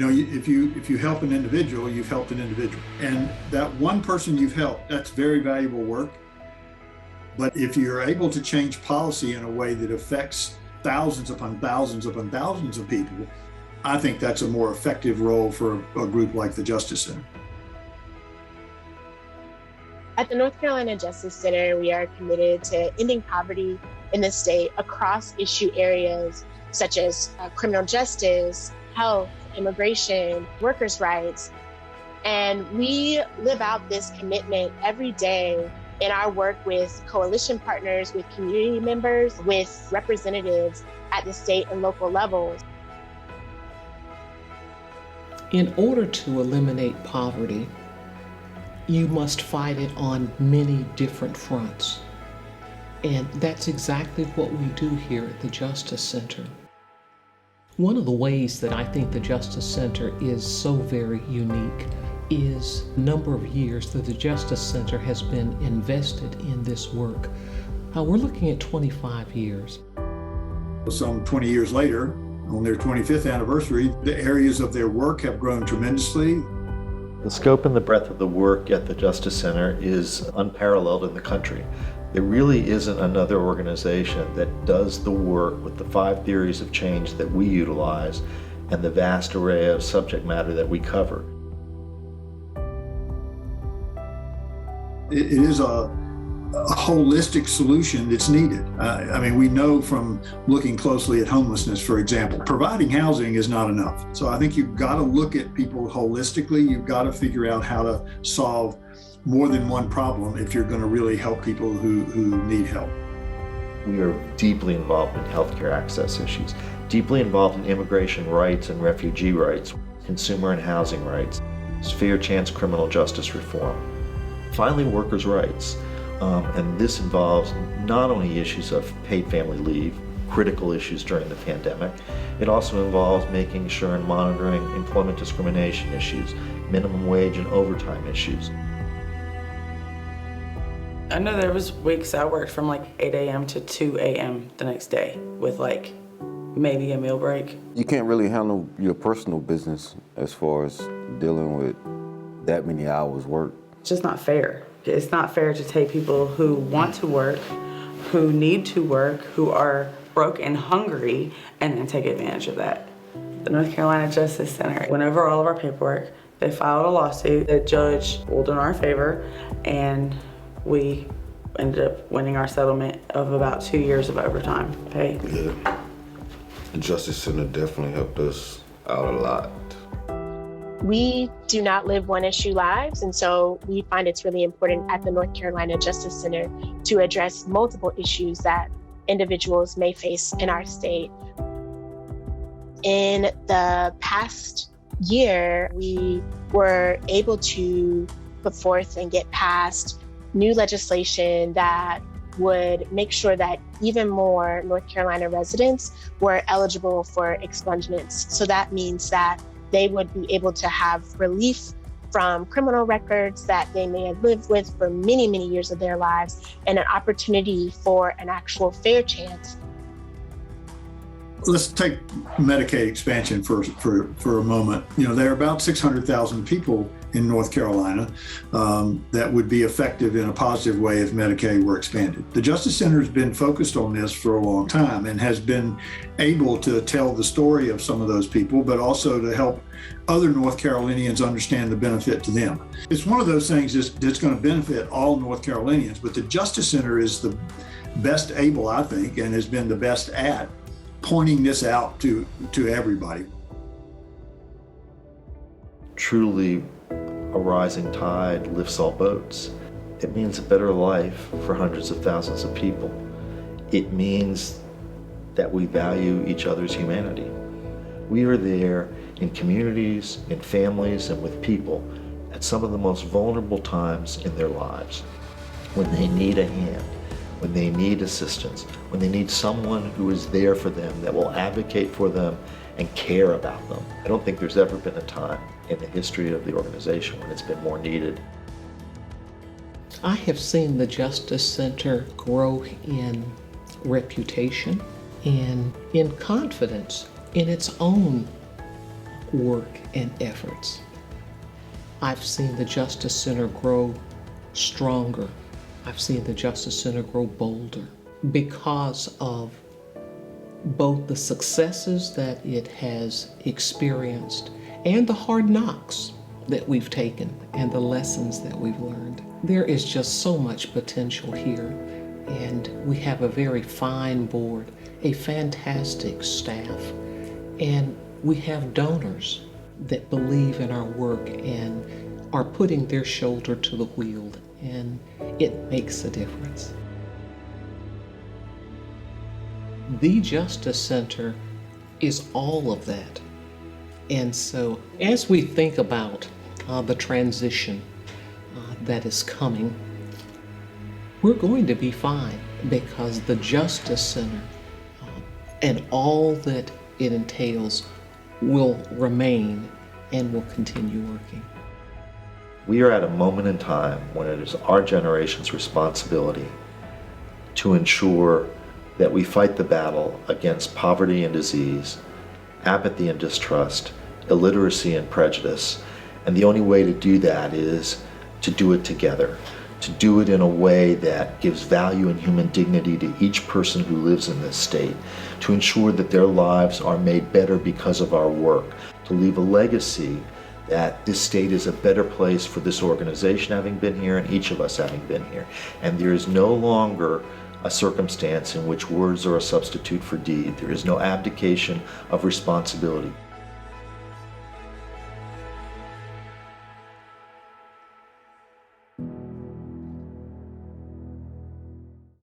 if you help an individual, you've helped an individual. And that one person you've helped, that's very valuable work. But if you're able to change policy in a way that affects thousands upon thousands upon thousands of people, I think that's a more effective role for a group like the Justice Center. At the North Carolina Justice Center, we are committed to ending poverty in the state across issue areas such as criminal justice, health, immigration, workers' rights. And we live out this commitment every day in our work with coalition partners, with community members, with representatives at the state and local levels. In order to eliminate poverty, you must fight it on many different fronts. And that's exactly what we do here at the Justice Center. One of the ways that I think the Justice Center is so very unique is the number of years that the Justice Center has been invested in this work. We're looking at 25 years. Some 20 years later, on their 25th anniversary, the areas of their work have grown tremendously. The scope and the breadth of the work at the Justice Center is unparalleled in the country. There really isn't another organization that does the work with the 5 theories of change that we utilize and the vast array of subject matter that we cover. It is a holistic solution that's needed. We know from looking closely at homelessness, for example, providing housing is not enough. So I think you've got to look at people holistically. You've got to figure out how to solve more than one problem if you're going to really help people who need help. We are deeply involved in healthcare access issues, deeply involved in immigration rights and refugee rights, consumer and housing rights, fair chance criminal justice reform. Finally, workers' rights. And this involves not only issues of paid family leave, critical issues during the pandemic, it also involves making sure and monitoring employment discrimination issues, minimum wage and overtime issues. I know there was weeks I worked from like 8 a.m. to 2 a.m. the next day with like maybe a meal break. You can't really handle your personal business as far as dealing with that many hours work. It's just not fair. It's not fair to take people who want to work, who need to work, who are broke and hungry, and then take advantage of that. The North Carolina Justice Center went over all of our paperwork. They filed a lawsuit. The judge ruled in our favor, and we ended up winning our settlement of about 2 years of overtime pay. Yeah. The Justice Center definitely helped us out a lot. We do not live one-issue lives, and so we find it's really important at the North Carolina Justice Center to address multiple issues that individuals may face in our state. In the past year, we were able to put forth and get passed new legislation that would make sure that even more North Carolina residents were eligible for expungements. So that means that they would be able to have relief from criminal records that they may have lived with for many, many years of their lives, and an opportunity for an actual fair chance. Let's take Medicaid expansion for a moment. There are about 600,000 people in North Carolina that would be effective in a positive way if Medicaid were expanded. The Justice Center has been focused on this for a long time and has been able to tell the story of some of those people, but also to help other North Carolinians understand the benefit to them. It's one of those things that's going to benefit all North Carolinians, but the Justice Center is the best able, I think, and has been the best at pointing this out to everybody. Truly, a rising tide lifts all boats. It means a better life for hundreds of thousands of people. It means that we value each other's humanity. We are there in communities, in families, and with people at some of the most vulnerable times in their lives, when they need a hand, when they need assistance, when they need someone who is there for them, that will advocate for them and care about them. I don't think there's ever been a time in the history of the organization when it's been more needed. I have seen the Justice Center grow in reputation and in confidence in its own work and efforts. I've seen the Justice Center grow stronger. I've seen the Justice Center grow bolder because of both the successes that it has experienced and the hard knocks that we've taken and the lessons that we've learned. There is just so much potential here, and we have a very fine board, a fantastic staff, and we have donors that believe in our work and are putting their shoulder to the wheel, and it makes a difference. The Justice Center is all of that. And so as we think about the transition that is coming, we're going to be fine because the Justice Center and all that it entails will remain and will continue working. We are at a moment in time when it is our generation's responsibility to ensure that we fight the battle against poverty and disease, apathy and distrust, illiteracy and prejudice. And the only way to do that is to do it together, to do it in a way that gives value and human dignity to each person who lives in this state, to ensure that their lives are made better because of our work, to leave a legacy that this state is a better place for this organization having been here and each of us having been here. And there is no longer a circumstance in which words are a substitute for deed. There is no abdication of responsibility.